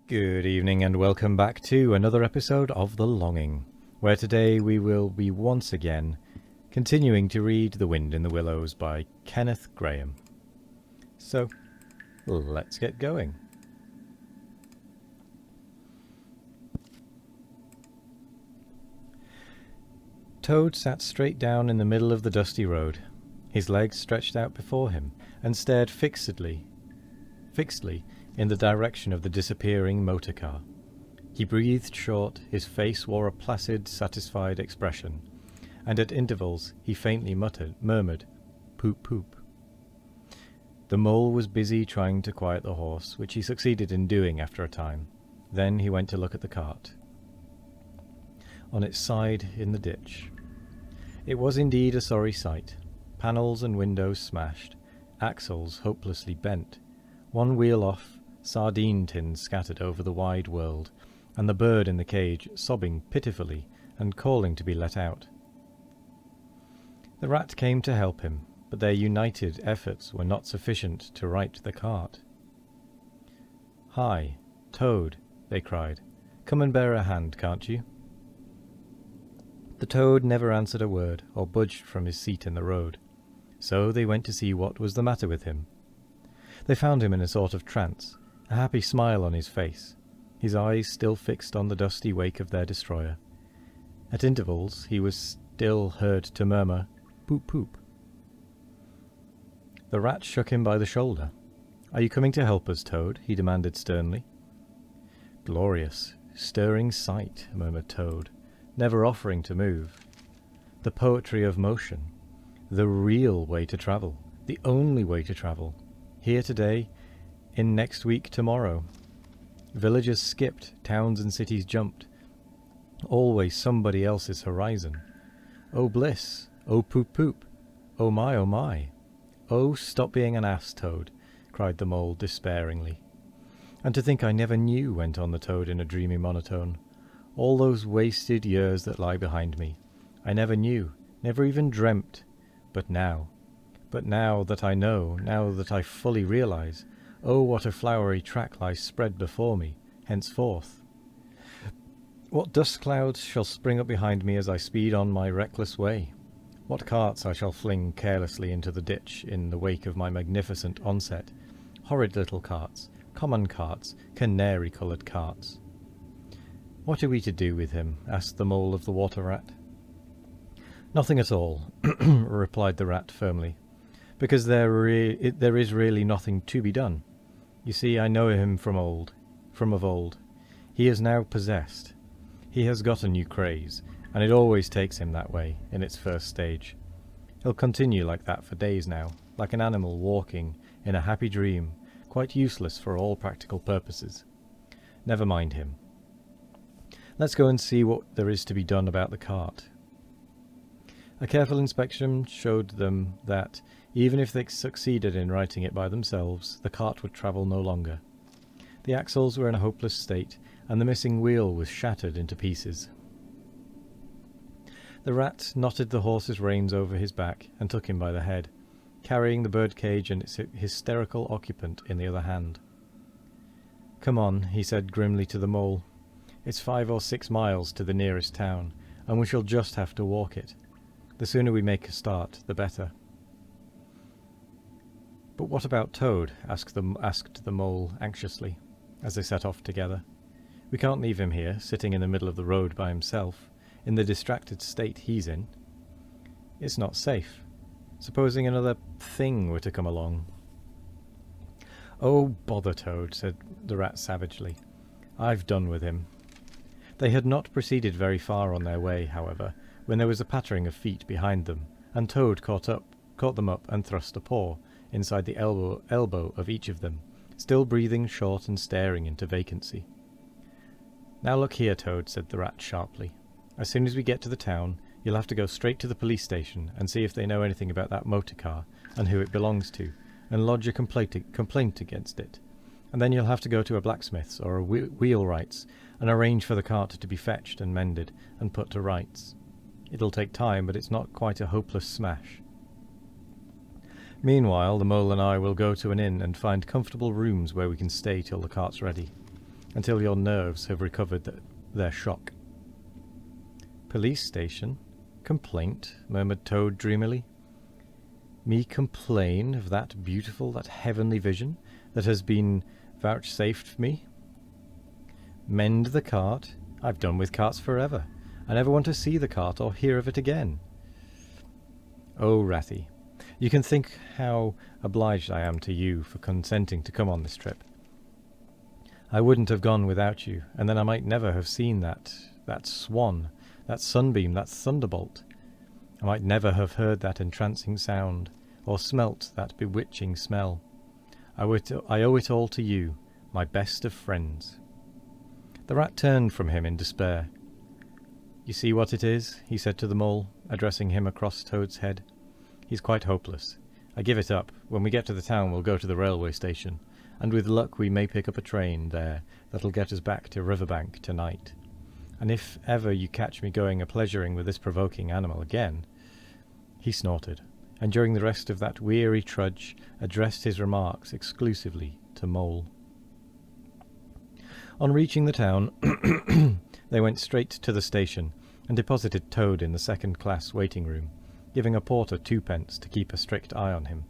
Good evening and welcome back to another episode of The Longing, where today we will be once again continuing to read The Wind in the Willows by Kenneth Grahame. So, let's get going. Toad sat straight down in the middle of the dusty road, his legs stretched out before him, and stared fixedly in the direction of the disappearing motor car. He breathed short, his face wore a placid, satisfied expression, and at intervals he faintly murmured, "Poop, poop." The mole was busy trying to quiet the horse, which he succeeded in doing after a time. Then he went to look at the cart, on its side in the ditch. It was indeed a sorry sight. Panels and windows smashed, axles hopelessly bent, one wheel off, sardine tins scattered over the wide world, and the bird in the cage sobbing pitifully and calling to be let out. The rat came to help him, but their united efforts were not sufficient to right the cart. "Hi, Toad," they cried. "Come and bear a hand, can't you?" The toad never answered a word or budged from his seat in the road, so they went to see what was the matter with him. They found him in a sort of trance, a happy smile on his face, his eyes still fixed on the dusty wake of their destroyer. At intervals he was still heard to murmur, "Poop, poop." The rat shook him by the shoulder. "Are you coming to help us, Toad?" he demanded sternly. "Glorious, stirring sight," murmured Toad, never offering to move. "The poetry of motion, the real way to travel, the only way to travel. Here today, in next week tomorrow. Villages skipped, towns and cities jumped. Always somebody else's horizon. Oh bliss, oh poop poop, oh my, oh my. Oh, stop being an ass, Toad," cried the mole despairingly. "And to think I never knew," went on the toad in a dreamy monotone. "All those wasted years that lie behind me. I never knew, never even dreamt. But now that I know, now that I fully realize, oh, what a flowery track lies spread before me, henceforth. What dust clouds shall spring up behind me as I speed on my reckless way. What carts I shall fling carelessly into the ditch in the wake of my magnificent onset. Horrid little carts, common carts, canary-coloured carts." "What are we to do with him?" asked the mole of the water rat. "Nothing at all," replied the rat firmly, "because there is really nothing to be done. You see, I know him from of old. He is now possessed. He has got a new craze, and it always takes him that way in its first stage. He'll continue like that for days now, like an animal walking in a happy dream, quite useless for all practical purposes. Never mind him. Let's go and see what there is to be done about the cart." A careful inspection showed them that, even if they succeeded in righting it by themselves, the cart would travel no longer. The axles were in a hopeless state, and the missing wheel was shattered into pieces. The rat knotted the horse's reins over his back and took him by the head, carrying the birdcage and its hysterical occupant in the other hand. "Come on," he said grimly to the mole. "It's 5 or 6 miles to the nearest town, and we shall just have to walk it. The sooner we make a start, the better." "But what about Toad?" asked the mole anxiously, as they set off together. "We can't leave him here, sitting in the middle of the road by himself, in the distracted state he's in. It's not safe. Supposing another thing were to come along." "Oh, bother Toad," said the rat savagely. "I've done with him." They had not proceeded very far on their way, however, when there was a pattering of feet behind them, and Toad caught them up and thrust a paw inside the elbow of each of them, still breathing short and staring into vacancy. "Now look here, Toad," said the rat sharply. "As soon as we get to the town, you'll have to go straight to the police station and see if they know anything about that motor car and who it belongs to, and lodge a complaint against it. And then you'll have to go to a blacksmith's or a wheelwright's and arrange for the cart to be fetched and mended and put to rights. It'll take time, but it's not quite a hopeless smash. Meanwhile, the mole and I will go to an inn and find comfortable rooms where we can stay till the cart's ready. until your nerves have recovered their shock. Police station? Complaint? Murmured Toad dreamily. Me complain of that beautiful, that heavenly vision that has been vouchsafed me? Mend the cart? I've done with carts forever. I never want to see the cart or hear of it again. Oh, Ratty, you can think how obliged I am to you for consenting to come on this trip. I wouldn't have gone without you, and then I might never have seen that swan, that sunbeam, that thunderbolt. I might never have heard that entrancing sound, or smelt that bewitching smell. I owe it all to you, my best of friends. The rat turned from him in despair. You see what it is, he said to the mole, addressing him across Toad's head. He's quite hopeless. I give it up. When we get to the town we'll go to the railway station, and with luck we may pick up a train there that'll get us back to Riverbank tonight. And if ever you catch me going a-pleasuring with this provoking animal again— He snorted, and during the rest of that weary trudge addressed his remarks exclusively to Mole. On reaching the town, they went straight to the station and deposited Toad in the second-class waiting room, giving a porter 2p to keep a strict eye on him.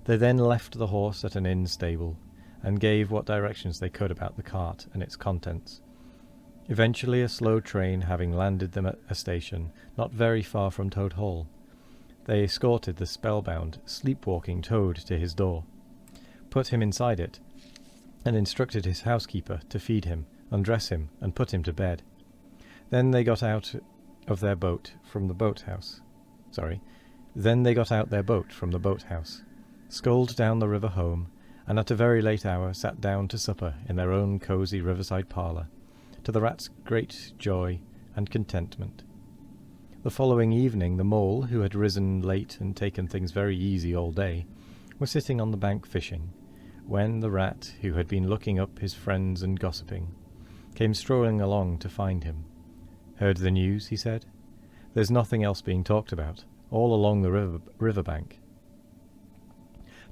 They then left the horse at an inn stable and gave what directions they could about the cart and its contents. Eventually a slow train having landed them at a station not very far from Toad Hall, they escorted the spellbound, sleepwalking Toad to his door, put him inside it, and instructed his housekeeper to feed him, undress him, and put him to bed. Then they got out their boat from the boathouse, sculled down the river home, and at a very late hour sat down to supper in their own cosy riverside parlour, to the rat's great joy and contentment. The following evening the mole, who had risen late and taken things very easy all day, was sitting on the bank fishing, when the rat, who had been looking up his friends and gossiping, came strolling along to find him. "Heard the news?" he said. "There's nothing else being talked about, all along the river bank.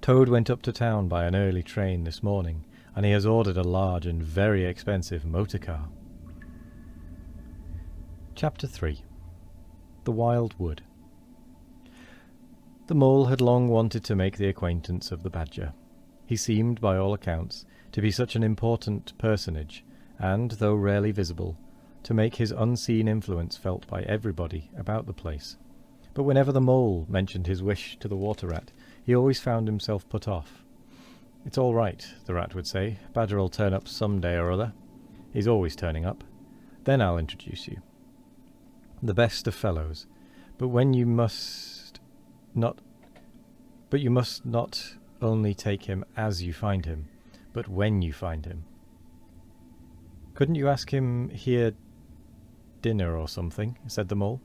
Toad went up to town by an early train this morning, and he has ordered a large and very expensive motor car." Chapter 3. The Wild Wood. The mole had long wanted to make the acquaintance of the badger. He seemed, by all accounts, to be such an important personage, and, though rarely visible, to make his unseen influence felt by everybody about the place. But whenever the mole mentioned his wish to the water rat, he always found himself put off. "It's all right," the rat would say. "Badger'll turn up some day or other. He's always turning up. Then I'll introduce you. The best of fellows. But you must not only take him as you find him, but when you find him." "Couldn't you ask him here dinner or something?" said the mole.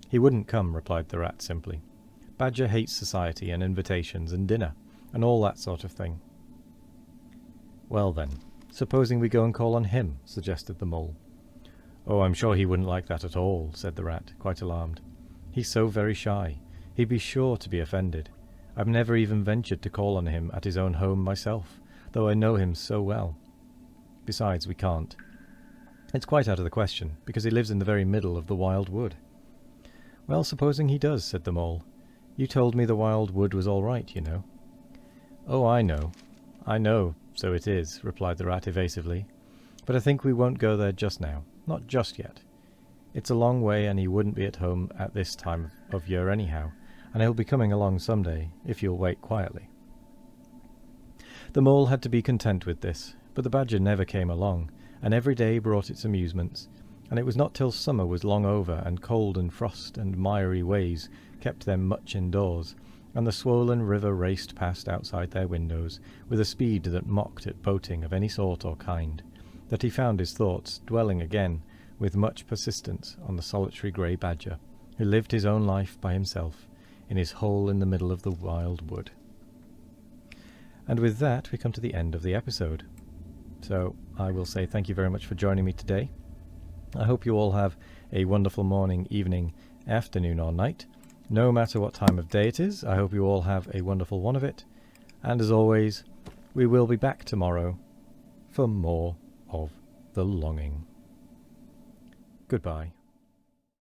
"He wouldn't come," replied the rat simply. "Badger hates society and invitations and dinner, and all that sort of thing." "Well then, supposing we go and call on him?" suggested the mole. "Oh, I'm sure he wouldn't like that at all," said the rat, quite alarmed. "He's so very shy. He'd be sure to be offended. I've never even ventured to call on him at his own home myself, though I know him so well. Besides, we can't. It's quite out of the question, because he lives in the very middle of the wild wood." "Well, supposing he does," said the mole. "You told me the wild wood was all right, you know." "Oh, I know, so it is," replied the rat evasively. "But I think we won't go there just now. Not just yet. It's a long way, and he wouldn't be at home at this time of year anyhow, and he'll be coming along some day, if you'll wait quietly." The mole had to be content with this, but the badger never came along, and every day brought its amusements, and it was not till summer was long over, and cold and frost and miry ways kept them much indoors, and the swollen river raced past outside their windows with a speed that mocked at boating of any sort or kind, that he found his thoughts dwelling again with much persistence on the solitary grey badger, who lived his own life by himself in his hole in the middle of the wild wood. And with that we come to the end of the episode. So I will say thank you very much for joining me today. I hope you all have a wonderful morning, evening, afternoon or night. No matter what time of day it is, I hope you all have a wonderful one of it. And as always, we will be back tomorrow for more of the longing. Goodbye.